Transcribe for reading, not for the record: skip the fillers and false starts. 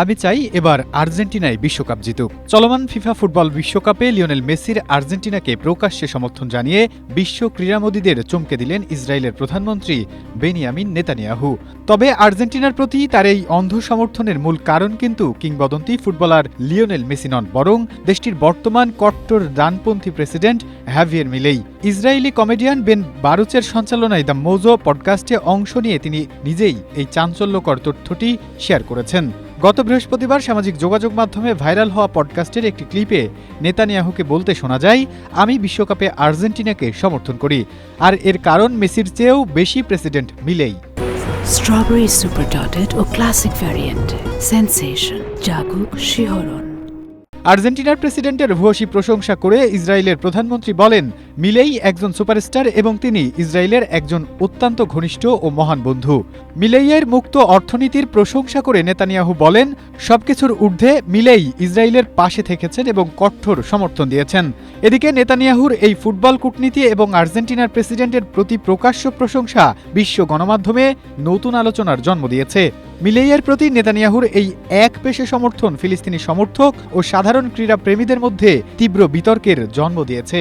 আমি চাই এবার আর্জেন্টিনায় বিশ্বকাপ জিতুক। চলমান ফিফা ফুটবল বিশ্বকাপে লিওনেল মেসির আর্জেন্টিনাকে প্রকাশ্যে সমর্থন জানিয়ে বিশ্ব ক্রীড়ামোদীদের চমকে দিলেন ইসরায়েলের প্রধানমন্ত্রী বেনিয়ামিন নেতানিয়াহু। তবে আর্জেন্টিনার প্রতি তার এই অন্ধ সমর্থনের মূল কারণ কিন্তু কিংবদন্তি ফুটবলার লিওনেল মেসি নন, বরং দেশটির বর্তমান কট্টর ডানপন্থী প্রেসিডেন্ট হ্যাভিয়ের মিলেই। ইসরায়েলি কমেডিয়ান বেন বারুচের সঞ্চালনায় দ্য মোজো পডকাস্টে অংশ নিয়ে তিনি নিজেই এই চাঞ্চল্যকর তথ্যটি শেয়ার করেছেন। গত বৃহস্পতিবার সামাজিক যোগাযোগ মাধ্যমে ভাইরাল হওয়া পডকাস্টের একটি ক্লিপে নেতানিয়াহুকে বলতে শোনা যায়, আমি বিশ্বকাপে আর্জেন্টিনাকে সমর্থন করি, আর এর কারণ মেসির চেয়েও বেশি প্রেসিডেন্ট মিলেই। স্ট্রবেরি সুপার ডটেড ও ক্লাসিক ভ্যারিয়েন্ট সেন্সেশন জাগুক শিহরণ। আর্জেন্টিনার প্রেসিডেন্টের ভূয়সী প্রশংসা করে ইসরায়েলের প্রধানমন্ত্রী বলেন, মিলেই একজন সুপারস্টার এবং তিনি ইসরায়েলের একজন অত্যন্ত ঘনিষ্ঠ ও মহান বন্ধু। মিলেইয়ের মুক্ত অর্থনীতির প্রশংসা করে নেতানিয়াহু বলেন, সবকিছুর ঊর্ধ্বে মিলেই ইসরায়েলের পাশে থেকেছেন এবং কঠোর সমর্থন দিয়েছেন। এদিকে নেতানিয়াহুর এই ফুটবল কূটনীতি এবং আর্জেন্টিনার প্রেসিডেন্টের প্রতি প্রকাশ্য প্রশংসা বিশ্ব গণমাধ্যমে নতুন আলোচনার জন্ম দিয়েছে। মিলেইয়ের প্রতি নেতানিয়াহুর এই একপেশে সমর্থন ফিলিস্তিনি সমর্থক ও সাধারণ ক্রীড়া প্রেমীদের মধ্যে তীব্র বিতর্কের জন্ম দিয়েছে।